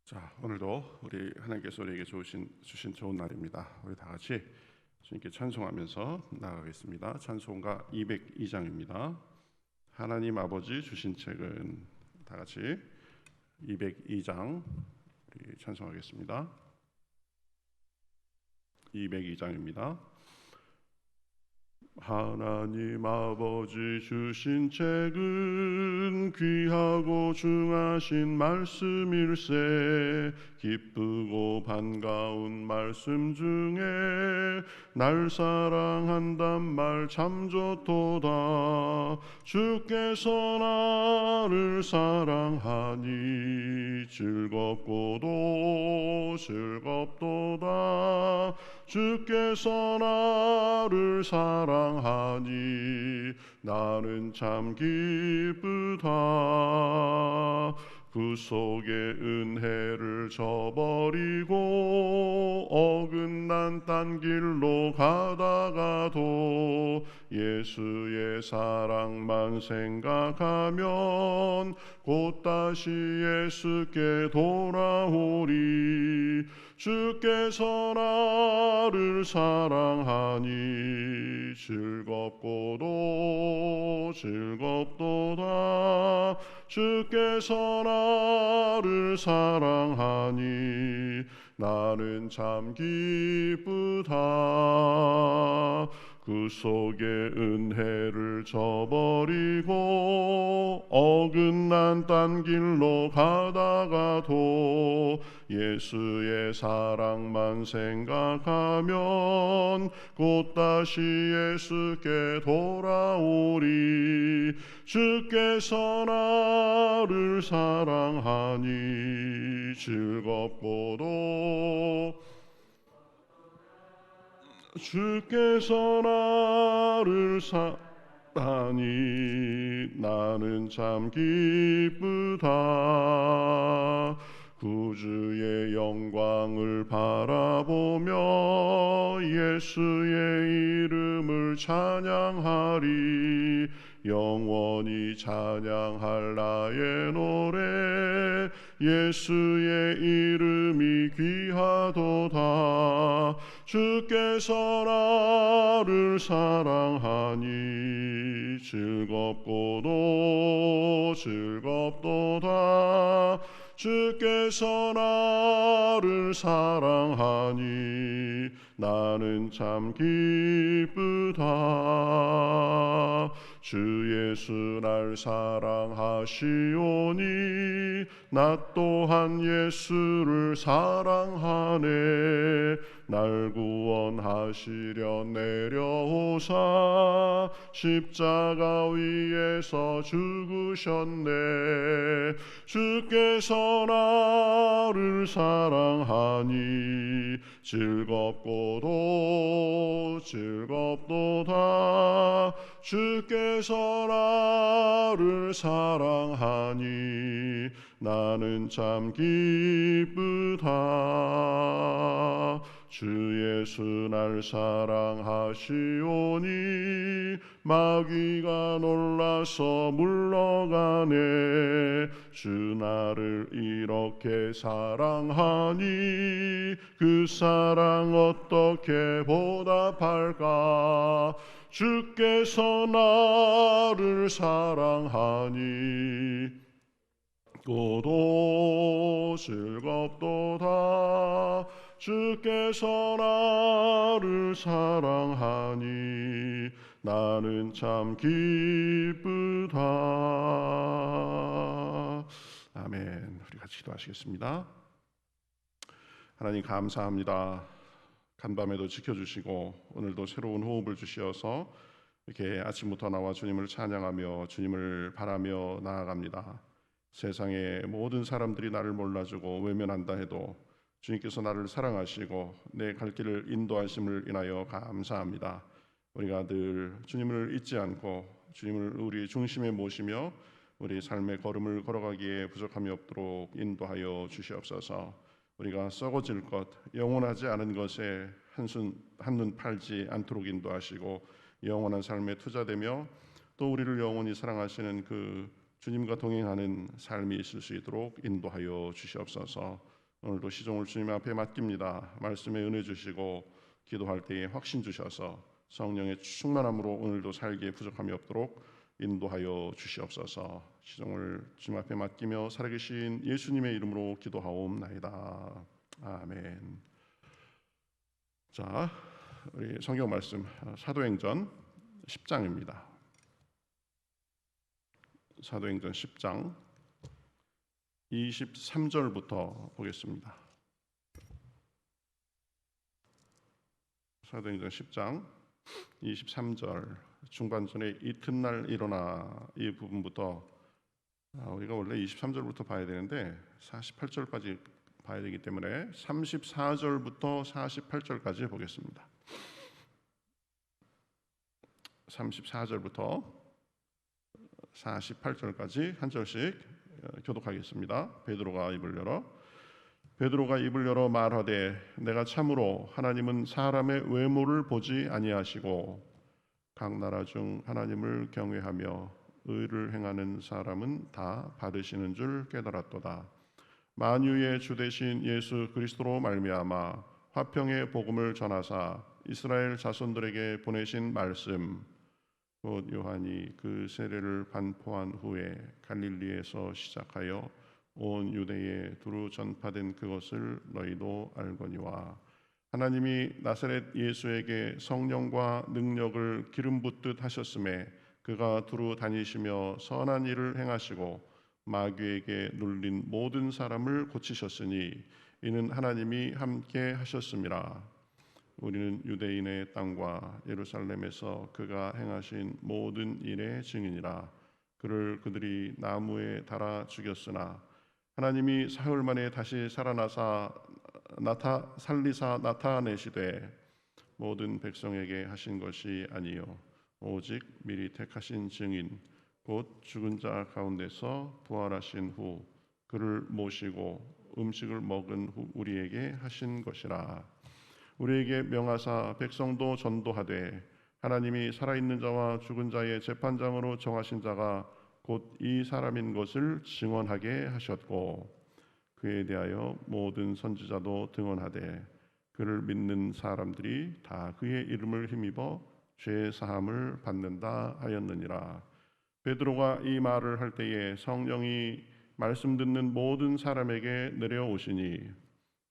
자, 오늘도 우리 하나님께서 우리에게 주신 좋은 날입니다. 우리 다 같이 주님께 찬송하면서 나아가겠습니다. 찬송가 202장입니다. 하나님 아버지 주신 책은, 다 같이 202장 우리 찬송하겠습니다. 202장입니다. 하나님 아버지 주신 책은 귀하고 중하신 말씀일세. 기쁘고 반가운 말씀 중에 날 사랑한단 말 참 좋도다. 주께서 나를 사랑하니 즐겁고도 즐겁도다. 주께서 나를 사랑하니 나는 참 기쁘다. 구속의 은혜를 저버리고 어긋난 딴 길로 가다가도 예수의 사랑만 생각하면 곧 다시 예수께 돌아오리. 주께서 나를 사랑하니 즐겁고도 즐겁도다. 주께서 나를 사랑하니 나는 참 기쁘다. 구속의 은혜를 저버리고 어긋난 딴 길로 가다가도 예수의 사랑만 생각하면 곧 다시 예수께 돌아오리. 주께서 나를 사랑하니 즐겁고도 주께서 나를 사랑하니 나는 참 기쁘다. 구주의 영광을 바라보며 예수의 이름을 찬양하리. 영원히 찬양할 나의 노래 예수의 이름이 귀하도다. 주께서 나를 사랑하니 즐겁고도 즐겁도다. 주께서 나를 사랑하니 나는 참 기쁘다. 주 예수 날 사랑하시오니 나 또한 예수를 사랑하네. 날 구원하시려 내려오사 십자가 위에서 죽으셨네. 주께서 나를 사랑하니 즐겁고도 즐겁도다. 주께서 나를 사랑하니 나는 참 기쁘다. 주 예수 날 사랑하시오니 마귀가 놀라서 물러가네. 주 나를 이렇게 사랑하니 그 사랑 어떻게 보답할까. 주께서 나를 사랑하니 고도 즐겁도다. 주께서 나를 사랑하니 나는 참 기쁘다. 아멘. 우리 같이 기도하시겠습니다. 하나님 감사합니다. 간밤에도 지켜주시고 오늘도 새로운 호흡을 주시어서 이렇게 아침부터 나와 주님을 찬양하며 주님을 바라며 나아갑니다. 세상의 모든 사람들이 나를 몰라주고 외면한다 해도 주님께서 나를 사랑하시고 내 갈 길을 인도하심을 인하여 감사합니다. 우리가 늘 주님을 잊지 않고 주님을 우리 중심에 모시며 우리 삶의 걸음을 걸어가기에 부족함이 없도록 인도하여 주시옵소서. 우리가 썩어질 것, 영원하지 않은 것에 한눈 팔지 않도록 인도하시고 영원한 삶에 투자되며 또 우리를 영원히 사랑하시는 그 주님과 동행하는 삶이 있을 수 있도록 인도하여 주시옵소서. 오늘도 시종을 주님 앞에 맡깁니다. 말씀에 은혜 주시고 기도할 때에 확신 주셔서 성령의 충만함으로 오늘도 살기에 부족함이 없도록 인도하여 주시옵소서. 시종을 주님 앞에 맡기며 살아계신 예수님의 이름으로 기도하옵나이다. 아멘. 자, 우리 성경 말씀 사도행전 10장입니다. 사도행전 10장 23절부터 보겠습니다. 사도행전 10장 23절 중반전에 이튿날 일어나 이 부분부터 우리가 원래 23절부터 봐야 되는데 48절까지 봐야 되기 때문에 34절부터 48절까지 보겠습니다. 34절부터 48절까지 한 절씩 교독하겠습니다. 베드로가 입을 열어 말하되 내가 참으로 하나님은 사람의 외모를 보지 아니하시고 각 나라 중 하나님을 경외하며 의를 행하는 사람은 다 받으시는 줄 깨달았도다. 만유의 주 되신 예수 그리스도로 말미암아 화평의 복음을 전하사 이스라엘 자손들에게 보내신 말씀 곧 요한이 그 세례를 반포한 후에 갈릴리에서 시작하여 온 유대에 두루 전파된 그것을 너희도 알거니와 하나님이 나사렛 예수에게 성령과 능력을 기름 붓듯 하셨음에 그가 두루 다니시며 선한 일을 행하시고 마귀에게 눌린 모든 사람을 고치셨으니 이는 하나님이 함께 하셨음이라. 우리는 유대인의 땅과 예루살렘에서 그가 행하신 모든 일의 증인이라. 그를 그들이 나무에 달아 죽였으나 하나님이 사흘 만에 다시 살리사 나타내시되 모든 백성에게 하신 것이 아니요 오직 미리 택하신 증인 곧 죽은 자 가운데서 부활하신 후 그를 모시고 음식을 먹은 후 우리에게 하신 것이라. 우리에게 명하사 백성도 전도하되 하나님이 살아있는 자와 죽은 자의 재판장으로 정하신 자가 곧 이 사람인 것을 증언하게 하셨고 그에 대하여 모든 선지자도 등언하되 그를 믿는 사람들이 다 그의 이름을 힘입어 죄 사함을 받는다 하였느니라. 베드로가 이 말을 할 때에 성령이 말씀 듣는 모든 사람에게 내려오시니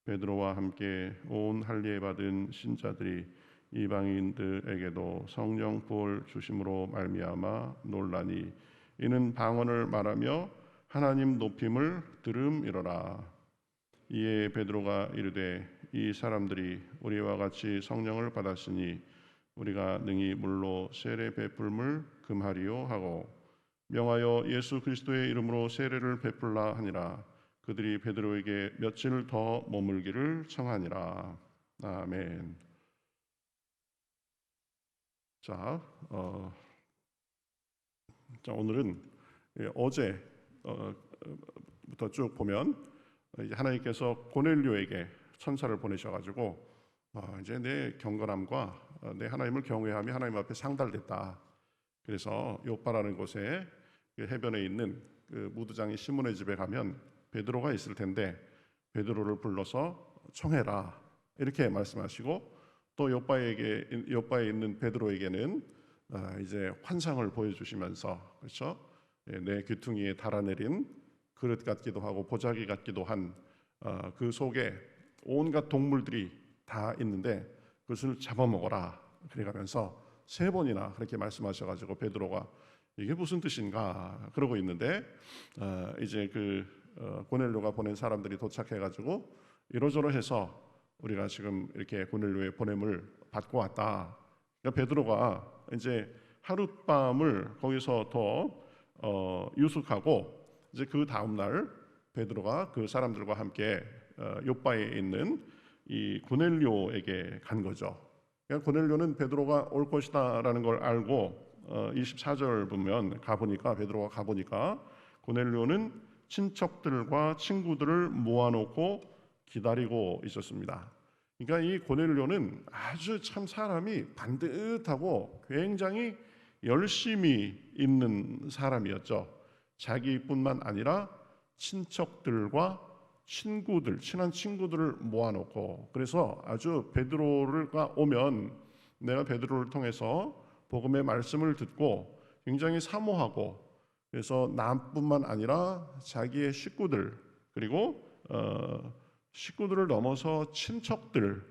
베드로와 함께 온 할례 받은 신자들이 이방인들에게도 성령 부을 주심으로 말미암아 놀라니 이는 방언을 말하며 하나님 높임을 들음이로라. 이에 베드로가 이르되 이 사람들이 우리와 같이 성령을 받았으니 우리가 능히 물로 세례 베풀물 금하리요 하고 명하여 예수 그리스도의 이름으로 세례를 베풀라 하니라. 그들이 베드로에게 며칠 더 머물기를 청하니라. 아멘. 자, 오늘은 어제부터 쭉 보면 하나님께서 고넬료에게 천사를 보내셔가지고 이제 내 경건함과 내 하나님을 경외함이 하나님 앞에 상달됐다. 그래서 요빠라는 곳에 해변에 있는 그 무두장이 시몬의 집에 가면 베드로가 있을 텐데 베드로를 불러서 청해라 이렇게 말씀하시고 또 요빠에 있는 베드로에게는 이제 환상을 보여주시면서 그렇죠? 내 귀퉁이에 달아내린 그릇 같기도 하고 보자기 같기도 한 그 속에 온갖 동물들이 다 있는데 그것을 잡아먹어라 그래가면서 3번이나 그렇게 말씀하셔가지고 베드로가 이게 무슨 뜻인가 그러고 있는데 이제 그 고넬료가 보낸 사람들이 도착해가지고 이러저러해서 우리가 지금 이렇게 고넬료의 보냄을 받고 왔다. 그러니까 베드로가 이제 하룻밤을 거기서 더 유숙하고 이제 그 다음 날 베드로가 그 사람들과 함께 요빠에 있는 이 고넬료에게 간 거죠. 그러니까 고넬료는 베드로가 올 것이다라는 걸 알고 24절 보면 베드로가 가보니까 고넬료는 친척들과 친구들을 모아놓고 기다리고 있었습니다. 그러니까 이 고넬료는 아주 참 사람이 반듯하고 굉장히 열심히 있는 사람이었죠. 자기뿐만 아니라 친척들과 친구들, 친한 친구들을 모아놓고, 그래서 아주 베드로가 오면 내가 베드로를 통해서 복음의 말씀을 듣고 굉장히 사모하고, 그래서 남뿐만 아니라 자기의 식구들, 그리고 식구들을 넘어서 친척들,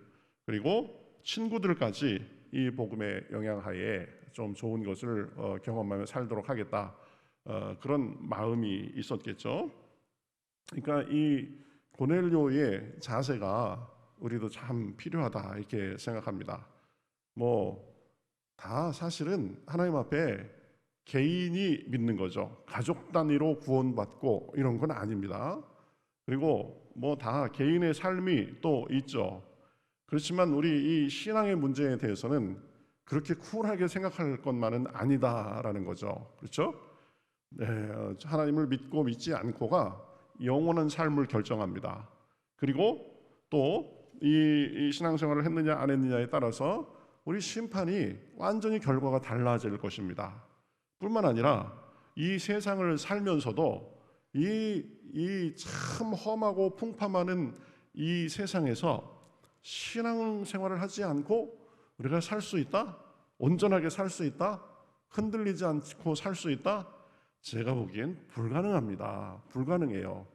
그리고 친구들까지 이 복음의 영향하에 좀 좋은 것을 경험하며 살도록 하겠다, 그런 마음이 있었겠죠. 그러니까 이 고넬료의 자세가 우리도 참 필요하다 이렇게 생각합니다. 뭐 다 사실은 하나님 앞에 개인이 믿는 거죠. 가족 단위로 구원받고 이런 건 아닙니다. 그리고 뭐 다 개인의 삶이 또 있죠. 그렇지만 우리 이 신앙의 문제에 대해서는 그렇게 쿨하게 생각할 것만은 아니다라는 거죠. 그렇죠? 네, 하나님을 믿고 믿지 않고가 영원한 삶을 결정합니다. 그리고 또 이 신앙생활을 했느냐 안 했느냐에 따라서 우리 심판이 완전히 결과가 달라질 것입니다. 뿐만 아니라 이 세상을 살면서도 이 참 험하고 풍파많은 이 세상에서 신앙생활을 하지 않고 우리가 살 수 있다? 온전하게 살 수 있다? 흔들리지 않고 살 수 있다? 제가 보기엔 불가능합니다. 불가능해요.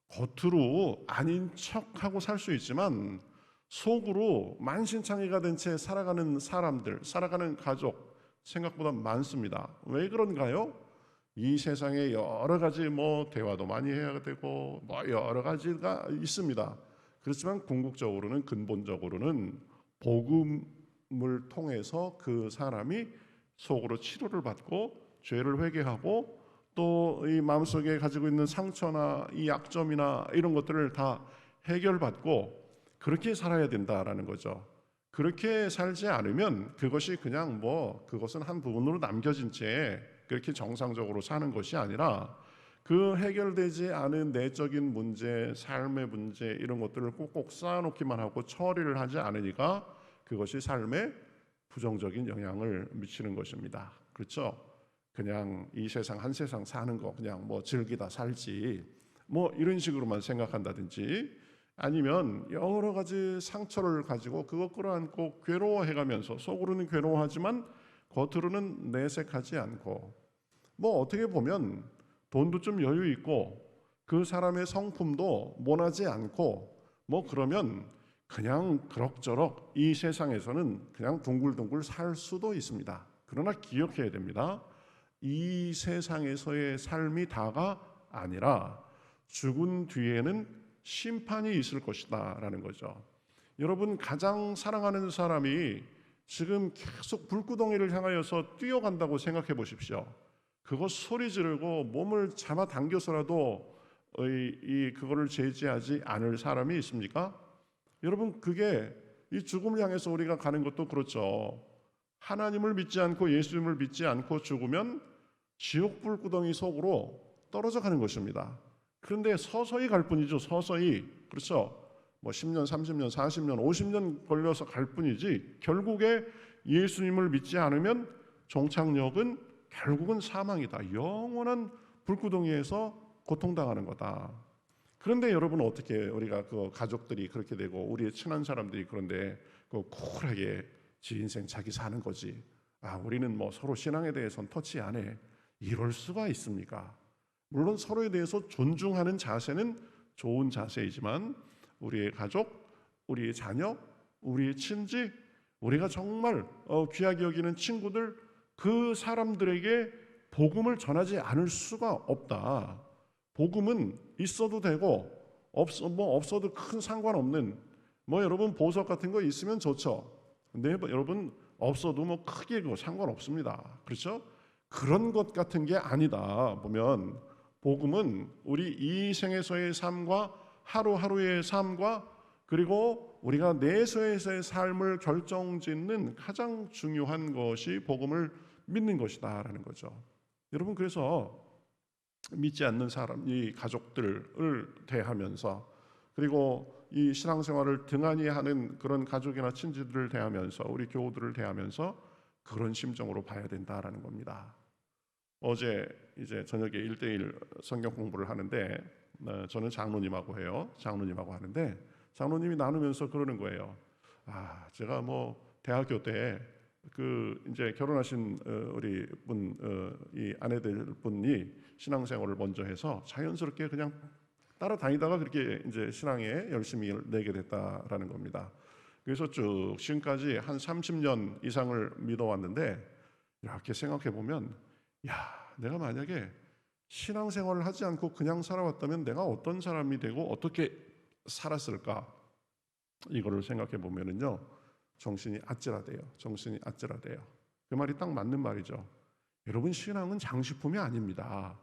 겉으로 아닌 척하고 살 수 있지만 속으로 만신창이가 된 채 살아가는 사람들, 살아가는 가족 생각보다 많습니다. 왜 그런가요? 이 세상에 여러 가지 뭐 대화도 많이 해야 되고 뭐 여러 가지가 있습니다. 그렇지만 궁극적으로는, 근본적으로는 복음을 통해서 그 사람이 속으로 치료를 받고 죄를 회개하고 또 이 마음속에 가지고 있는 상처나 이 약점이나 이런 것들을 다 해결받고 그렇게 살아야 된다라는 거죠. 그렇게 살지 않으면 그것이 그냥 뭐 그것은 한 부분으로 남겨진 채 그렇게 정상적으로 사는 것이 아니라 그 해결되지 않은 내적인 문제, 삶의 문제 이런 것들을 꼭꼭 쌓아놓기만 하고 처리를 하지 않으니까 그것이 삶에 부정적인 영향을 미치는 것입니다. 그렇죠? 그냥 이 세상 한 세상 사는 거 그냥 뭐 즐기다 살지 뭐 이런 식으로만 생각한다든지, 아니면 여러 가지 상처를 가지고 그거 끌어안고 괴로워해가면서 속으로는 괴로워하지만 겉으로는 내색하지 않고, 뭐 어떻게 보면 돈도 좀 여유 있고 그 사람의 성품도 모나지 않고 뭐 그러면 그냥 그럭저럭 이 세상에서는 그냥 둥글둥글 살 수도 있습니다. 그러나 기억해야 됩니다. 이 세상에서의 삶이 다가 아니라 죽은 뒤에는 심판이 있을 것이다 라는 거죠. 여러분, 가장 사랑하는 사람이 지금 계속 불구덩이를 향하여서 뛰어간다고 생각해 보십시오. 그거 소리 지르고 몸을 잡아당겨서라도 그거를 제지하지 않을 사람이 있습니까? 여러분, 그게 이 죽음을 향해서 우리가 가는 것도 그렇죠. 하나님을 믿지 않고 예수님을 믿지 않고 죽으면 지옥 불구덩이 속으로 떨어져 가는 것입니다. 그런데 서서히 갈 뿐이죠. 서서히. 그렇죠? 뭐 10년, 30년, 40년, 50년 걸려서 갈 뿐이지 결국에 예수님을 믿지 않으면 종착역은 결국은 사망이다. 영원한 불구덩이에서 고통당하는 거다. 그런데 여러분, 어떻게 우리가 그 가족들이 그렇게 되고 우리의 친한 사람들이 그런데 그 쿨하게 지 인생 자기 사는 거지, 우리는 뭐 서로 신앙에 대해서는 터치 안 해, 이럴 수가 있습니까? 물론 서로에 대해서 존중하는 자세는 좋은 자세이지만 우리의 가족, 우리의 자녀, 우리의 친지, 우리가 정말 귀하게 여기는 친구들, 그 사람들에게 복음을 전하지 않을 수가 없다. 복음은 있어도 되고 없어도 큰 상관없는, 여러분 보석 같은 거 있으면 좋죠. 근데 여러분 없어도 크게 상관없습니다. 그렇죠? 그런 것 같은 게 아니다. 보면 복음은 우리 이 생에서의 삶과 하루하루의 삶과 그리고 우리가 내세에서의 삶을 결정짓는 가장 중요한 것이 복음을 믿는 것이다라는 거죠. 여러분, 그래서 믿지 않는 사람, 이 가족들을 대하면서 그리고 이 신앙생활을 등한히 하는 그런 가족이나 친지들을 대하면서 우리 교우들을 대하면서 그런 심정으로 봐야 된다라는 겁니다. 어제 이제 저녁에 1대1 성경 공부를 하는데 저는 장로님하고 해요. 장로님하고 하는데 장로님이 나누면서 그러는 거예요. 제가 뭐 대학교 때 그 이제 결혼하신 우리 분 이 아내들 분이 신앙생활을 먼저 해서 자연스럽게 그냥 따라다니다가 그렇게 이제 신앙에 열심히 내게 됐다라는 겁니다. 그래서 쭉 지금까지 한 30년 이상을 믿어왔는데 이렇게 생각해 보면 내가 만약에 신앙생활을 하지 않고 그냥 살아왔다면 내가 어떤 사람이 되고 어떻게 살았을까? 이거를 생각해 보면은요, 정신이 아찔하대요. 정신이 아찔하대요. 그 말이 딱 맞는 말이죠. 여러분, 신앙은 장식품이 아닙니다.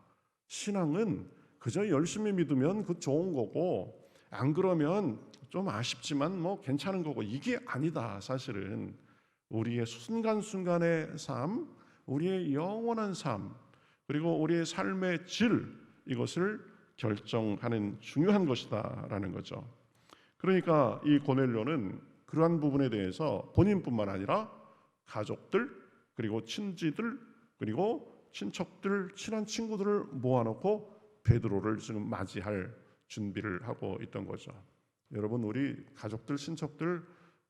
신앙은 그저 열심히 믿으면 그 좋은 거고, 안 그러면 좀 아쉽지만 뭐 괜찮은 거고, 이게 아니다. 사실은 우리의 순간순간의 삶, 우리의 영원한 삶, 그리고 우리의 삶의 질, 이것을 결정하는 중요한 것이다라는 거죠. 그러니까 이 고넬료는 그러한 부분에 대해서 본인뿐만 아니라 가족들, 그리고 친지들, 그리고 친척들, 친한 친구들을 모아놓고 베드로를 지금 맞이할 준비를 하고 있던 거죠. 여러분, 우리 가족들, 친척들,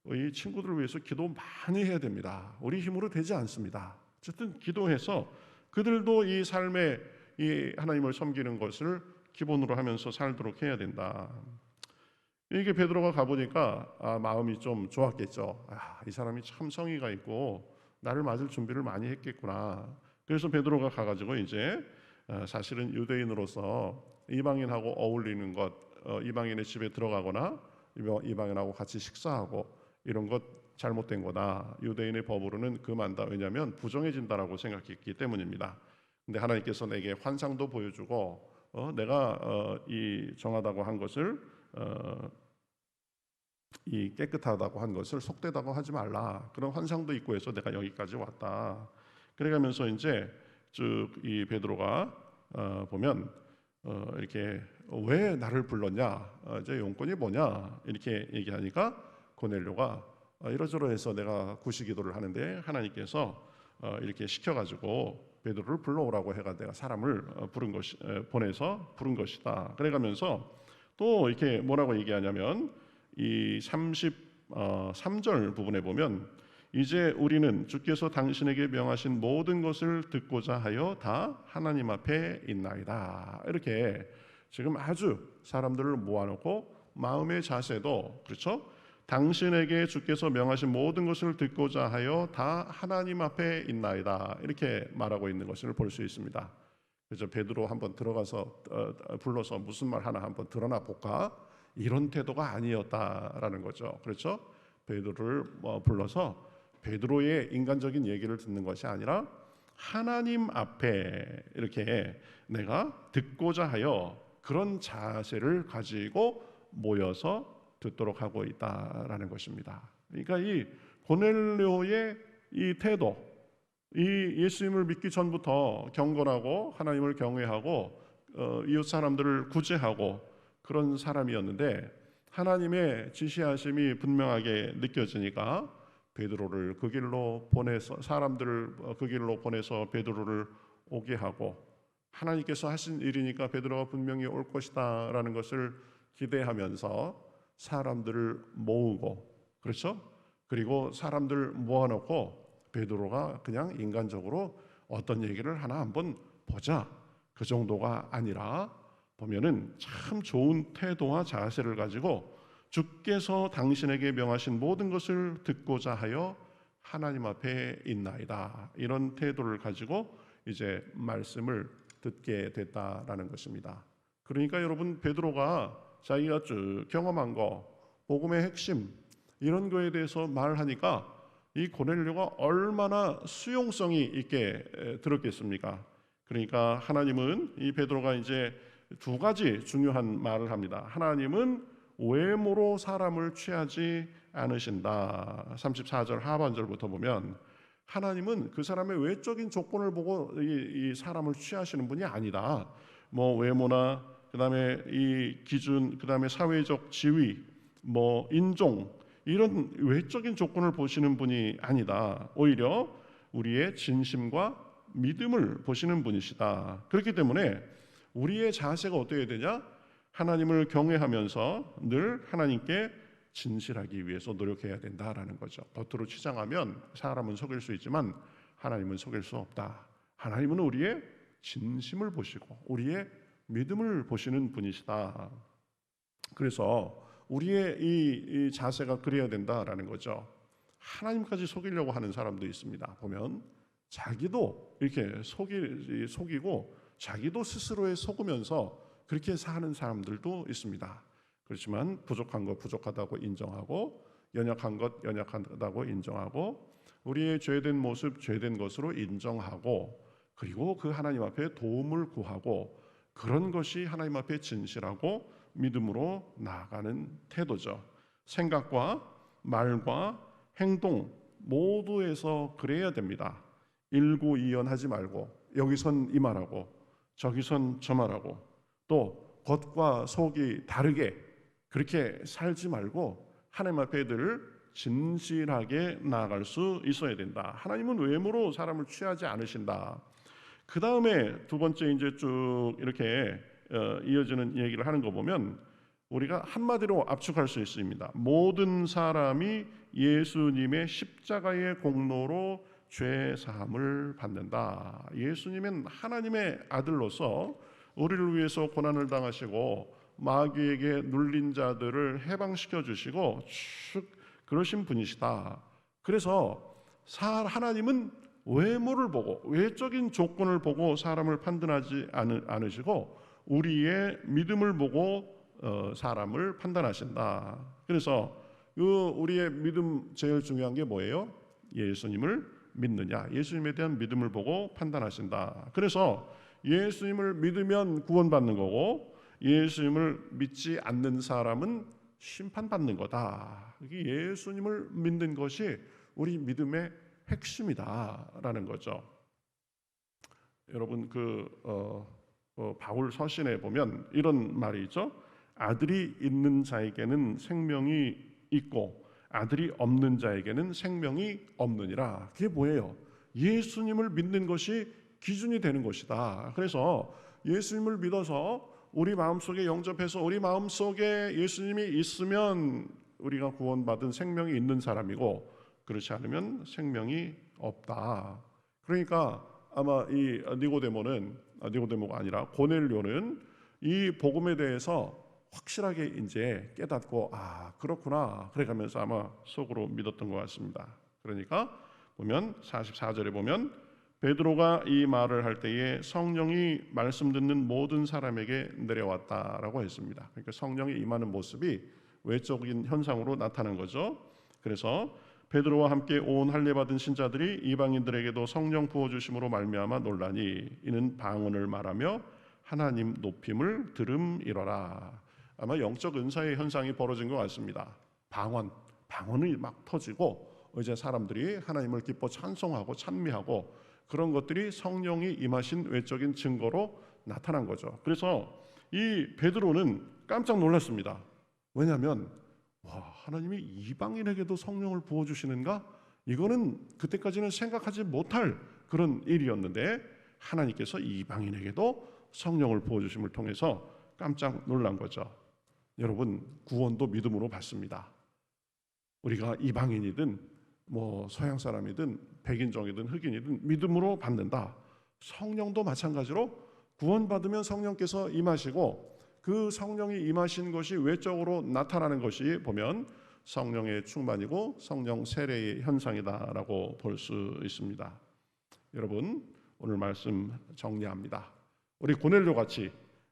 이 친구들을 위해서 기도 많이 해야 됩니다. 우리 힘으로 되지 않습니다. 어쨌든 기도해서 그들도 이 삶에 이 하나님을 섬기는 것을 기본으로 하면서 살도록 해야 된다. 이게 베드로가 가보니까 마음이 좀 좋았겠죠. 이 사람이 참 성의가 있고 나를 맞을 준비를 많이 했겠구나. 그래서 베드로가 가가지고 이제 사실은 유대인으로서 이방인하고 어울리는 것, 이방인의 집에 들어가거나 이방인하고 같이 식사하고 이런 것 잘못된 거다. 유대인의 법으로는 금한다. 왜냐하면 부정해진다라고 생각했기 때문입니다. 근데 하나님께서 내게 환상도 보여주고 내가 이 정하다고 한 것을 이 깨끗하다고 한 것을 속되다고 하지 말라. 그런 환상도 있고 해서 내가 여기까지 왔다. 그래가면서 이제 쭉 이 베드로가 보면 이렇게 왜 나를 불렀냐, 이제 용건이 뭐냐 이렇게 얘기하니까 고넬료가 이러저러해서 내가 구시기도를 하는데 하나님께서 이렇게 시켜가지고 베드로를 불러오라고 해가 내가 사람을 보내서 부른 것이다. 그래가면서 또 이렇게 뭐라고 얘기하냐면 이 33절 부분에 보면 이제 우리는 주께서 당신에게 명하신 모든 것을 듣고자 하여 다 하나님 앞에 있나이다. 이렇게 지금 아주 사람들을 모아놓고 마음의 자세도 그렇죠? 당신에게 주께서 명하신 모든 것을 듣고자 하여 다 하나님 앞에 있나이다. 이렇게 말하고 있는 것을 볼 수 있습니다. 그래서 베드로 한번 들어가서 불러서 무슨 말 하나 한번 드러나 볼까? 이런 태도가 아니었다라는 거죠. 그렇죠? 베드로를 불러서 베드로의 인간적인 얘기를 듣는 것이 아니라 하나님 앞에 이렇게 내가 듣고자 하여 그런 자세를 가지고 모여서 듣도록 하고 있다라는 것입니다. 그러니까 이 고넬료의 이 태도, 이 예수님을 믿기 전부터 경건하고 하나님을 경외하고 이웃 사람들을 구제하고 그런 사람이었는데 하나님의 지시하심이 분명하게 느껴지니까 베드로를 그 길로 보내서 사람들을 그 길로 보내서 베드로를 오게 하고 하나님께서 하신 일이니까 베드로가 분명히 올 것이다라는 것을 기대하면서 사람들을 모으고 그렇죠? 그리고 사람들 모아놓고 베드로가 그냥 인간적으로 어떤 얘기를 하나 한번 보자 그 정도가 아니라 보면은 참 좋은 태도와 자세를 가지고 주께서 당신에게 명하신 모든 것을 듣고자 하여 하나님 앞에 있나이다. 이런 태도를 가지고 이제 말씀을 듣게 됐다라는 것입니다. 그러니까 여러분 베드로가 자기가 쭉 경험한 거, 복음의 핵심 이런 거에 대해서 말하니까 이 고넬료가 얼마나 수용성이 있게 들었겠습니까? 그러니까 하나님은 이 베드로가 이제 두 가지 중요한 말을 합니다. 하나님은 외모로 사람을 취하지 않으신다. 34절 하반절부터 보면 하나님은 그 사람의 외적인 조건을 보고 이 사람을 취하시는 분이 아니다. 뭐 외모나 그다음에 이 기준, 그다음에 사회적 지위, 뭐 인종 이런 외적인 조건을 보시는 분이 아니다. 오히려 우리의 진심과 믿음을 보시는 분이시다. 그렇기 때문에 우리의 자세가 어떻게 되냐? 하나님을 경외하면서 늘 하나님께 진실하기 위해서 노력해야 된다라는 거죠. 겉으로 치장하면 사람은 속일 수 있지만 하나님은 속일 수 없다. 하나님은 우리의 진심을 보시고 우리의 믿음을 보시는 분이시다. 그래서 우리의 이 자세가 그래야 된다라는 거죠. 하나님까지 속이려고 하는 사람도 있습니다. 보면 자기도 이렇게 속이고 자기도 스스로에 속으면서 그렇게 사는 사람들도 있습니다. 그렇지만 부족한 것 부족하다고 인정하고 연약한 것 연약하다고 인정하고 우리의 죄된 모습 죄된 것으로 인정하고 그리고 그 하나님 앞에 도움을 구하고 그런 것이 하나님 앞에 진실하고 믿음으로 나아가는 태도죠. 생각과 말과 행동 모두에서 그래야 됩니다. 일구이연하지 말고 여기선 이 말하고 저기선 저 말하고 또 겉과 속이 다르게 그렇게 살지 말고 하나님 앞에 늘 진실하게 나아갈 수 있어야 된다. 하나님은 외모로 사람을 취하지 않으신다. 그 다음에 두 번째 이제 쭉 이렇게 이어지는 얘기를 하는 거 보면 우리가 한마디로 압축할 수 있습니다. 모든 사람이 예수님의 십자가의 공로로 죄 사함을 받는다. 예수님은 하나님의 아들로서 우리를 위해서 고난을 당하시고 마귀에게 눌린 자들을 해방시켜 주시고 쭉 그러신 분이시다. 그래서 하나님은 외모를 보고 외적인 조건을 보고 사람을 판단하지 않으시고 우리의 믿음을 보고 사람을 판단하신다. 그래서 우리의 믿음 제일 중요한 게 뭐예요? 예수님을 믿느냐, 예수님에 대한 믿음을 보고 판단하신다. 그래서 예수님을 믿으면 구원받는 거고 예수님을 믿지 않는 사람은 심판받는 거다. 예수님을 믿는 것이 우리 믿음의 핵심이다라는 거죠. 여러분 바울 서신에 보면 이런 말이 있죠. 아들이 있는 자에게는 생명이 있고 아들이 없는 자에게는 생명이 없느니라. 그게 뭐예요? 예수님을 믿는 것이 기준이 되는 것이다. 그래서 예수님을 믿어서 우리 마음속에 영접해서 우리 마음속에 예수님이 있으면 우리가 구원받은 생명이 있는 사람이고 그렇지 않으면 생명이 없다. 그러니까 아마 이 니고데모가 아니라 고넬료는 이 복음에 대해서 확실하게 이제 깨닫고 그렇구나 그래가면서 아마 속으로 믿었던 것 같습니다. 그러니까 보면 44절에 보면 베드로가 이 말을 할 때에 성령이 말씀 듣는 모든 사람에게 내려왔다라고 했습니다. 그러니까 성령이 임하는 모습이 외적인 현상으로 나타난 거죠. 그래서 베드로와 함께 온 할례 받은 신자들이 이방인들에게도 성령 부어 주심으로 말미암아 놀라니 이는 방언을 말하며 하나님 높임을 들음이로라. 아마 영적 은사의 현상이 벌어진 것 같습니다. 방언이 막 터지고 이제 사람들이 하나님을 기뻐 찬송하고 찬미하고 그런 것들이 성령이 임하신 외적인 증거로 나타난 거죠. 그래서 이 베드로는 깜짝 놀랐습니다. 왜냐하면 하나님이 이방인에게도 성령을 부어주시는가? 이거는 그때까지는 생각하지 못할 그런 일이었는데 하나님께서 이방인에게도 성령을 부어주심을 통해서 깜짝 놀란 거죠. 여러분 구원도 믿음으로 받습니다. 우리가 이방인이든 서양 사람이든 백인종이든 흑인이든 믿음으로 받는다. 성령도 마찬가지로 구원받으면 성령께서 임하시고 그 성령이 임하신 것이 외적으로 나타나는 것이 보면 성령의 충만이고 성령 세례의 현상이다라고 볼 수 있습니다. 여러분 오늘 말씀 정리합니다. 우리 고넬료 같이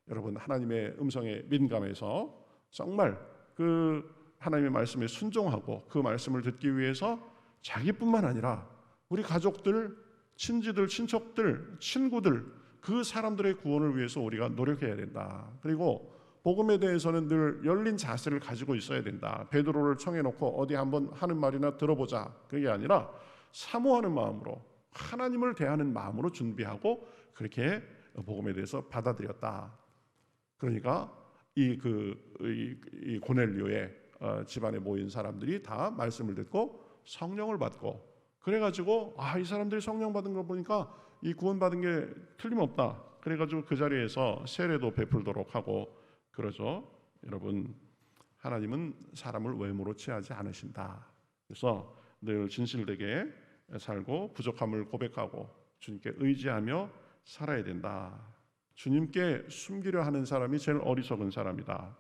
여러분 하나님의 음성에 민감해서 정말 그 하나님의 말씀에 순종하고 그 말씀을 듣기 위해서 자기뿐만 아니라 우리 가족들, 친지들, 친척들, 친구들 그 사람들의 구원을 위해서 우리가 노력해야 된다. 그리고 복음에 대해서는 늘 열린 자세를 가지고 있어야 된다. 베드로를 청해놓고 어디 한번 하는 말이나 들어보자. 그게 아니라 사모하는 마음으로 하나님을 대하는 마음으로 준비하고 그렇게 복음에 대해서 받아들였다. 그러니까 이 고넬료의 집안에 모인 사람들이 다 말씀을 듣고 성령을 받고 그래가지고 이 사람들이 성령 받은 걸 보니까 이 구원받은 게 틀림없다. 그래가지고 그 자리에서 세례도 베풀도록 하고 그러죠. 여러분, 하나님은 사람을 외모로 취하지 않으신다. 그래서 늘 진실되게 살고 부족함을 고백하고 주님께 의지하며 살아야 된다. 주님께 숨기려 하는 사람이 제일 어리석은 사람이다.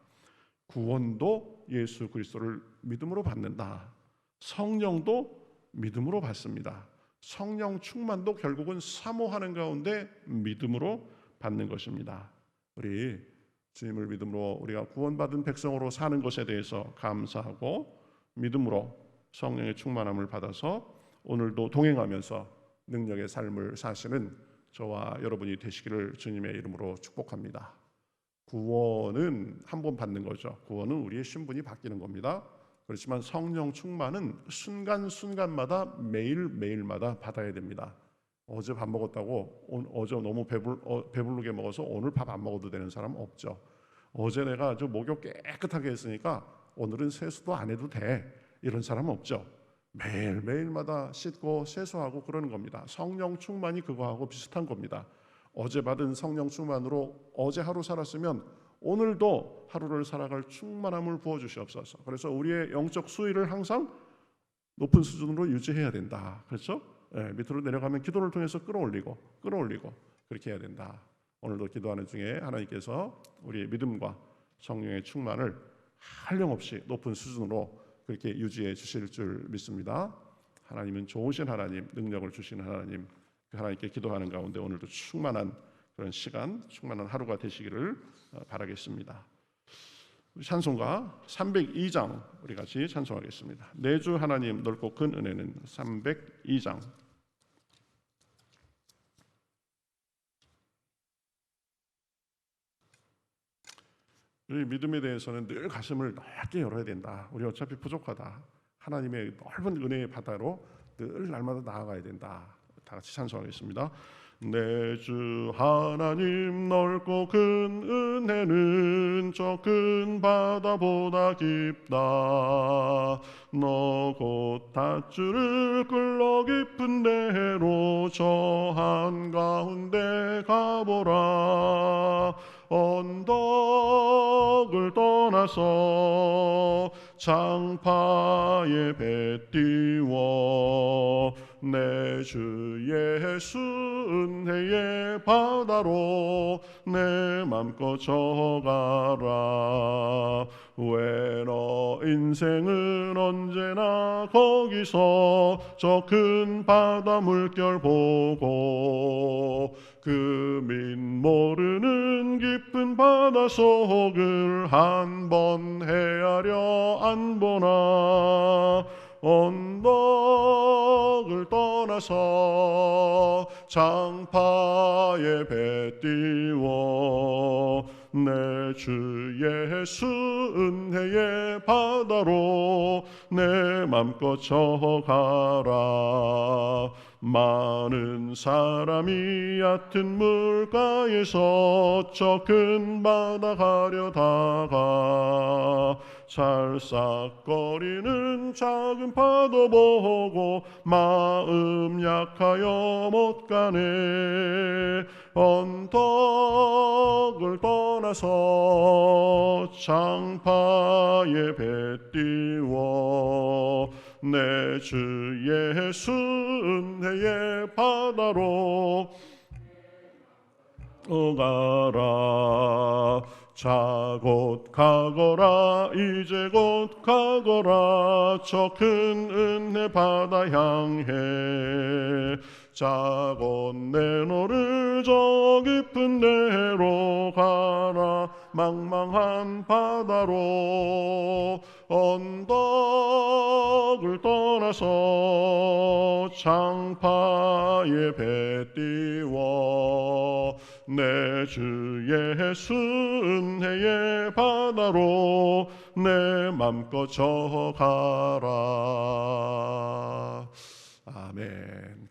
구원도 예수 그리스도를 믿음으로 받는다. 성령도 믿음으로 받습니다. 성령 충만도 결국은 사모하는 가운데 믿음으로 받는 것입니다. 우리 주님을 믿음으로 우리가 구원받은 백성으로 사는 것에 대해서 감사하고 믿음으로 성령의 충만함을 받아서 오늘도 동행하면서 능력의 삶을 사시는 저와 여러분이 되시기를 주님의 이름으로 축복합니다. 구원은 한 번 받는 거죠. 구원은 우리의 신분이 바뀌는 겁니다. 그렇지만 성령 충만은 순간순간마다 매일매일마다 받아야 됩니다. 어제 밥 먹었다고 어제 너무 배부르게 먹어서 오늘 밥 안 먹어도 되는 사람 없죠. 어제 내가 목욕 깨끗하게 했으니까 오늘은 세수도 안 해도 돼, 이런 사람 없죠. 매일매일마다 씻고 세수하고 그러는 겁니다. 성령 충만이 그거하고 비슷한 겁니다. 어제 받은 성령 충만으로 어제 하루 살았으면 오늘도 하루를 살아갈 충만함을 부어주시옵소서. 그래서 우리의 영적 수위를 항상 높은 수준으로 유지해야 된다. 그렇죠? 밑으로 내려가면 기도를 통해서 끌어올리고 그렇게 해야 된다. 오늘도 기도하는 중에 하나님께서 우리의 믿음과 성령의 충만을 한량없이 높은 수준으로 그렇게 유지해 주실 줄 믿습니다. 하나님은 좋으신 하나님, 능력을 주시는 하나님, 그 하나님께 기도하는 가운데 오늘도 충만한 그런 시간, 충만한 하루가 되시기를 바라겠습니다. 찬송가 302장 우리 같이 찬송하겠습니다. 내 주 하나님 넓고 큰 은혜는 302장. 우리 믿음에 대해서는 늘 가슴을 넓게 열어야 된다. 우리 어차피 부족하다. 하나님의 넓은 은혜의 바다로 늘 날마다 나아가야 된다. 다 같이 찬송하겠습니다. 내 주 하나님 넓고 큰 은혜는 저 큰 바다보다 깊다. 너 곧 닷줄을 끌러 깊은 데로 저 한가운데 가보라. 언덕을 떠나서 장파에 배 띄워 내 주 예수 은혜의 바다로 내 맘껏 져가라. 왜 너 인생은 언제나 거기서 저 큰 바다 물결 보고 그 밑 모르는 깊은 바다 속을 한 번 헤아려 안 보나. 언덕을 떠나서 장파에 배 띄워 내 주 예수 은혜의 바다로 내 맘껏 져가라. 많은 사람이 얕은 물가에서 저 큰 바다 가려다가 찰싹거리는 작은 파도 보고 마음 약하여 못 가네. 언덕을 떠나서 장파에 배 띄워 내 주 예수 은혜의 바다로 가라. 자 곧 가거라. 이제 곧 가거라. 저 큰 은혜 바다 향해. 자 곧 내 너를 저 깊은 데로 가라. 망망한 바다로 언덕을 떠나서 장파에 배 띄워 내 주 예수 은혜의 바다로 내 맘껏 져가라. 아멘.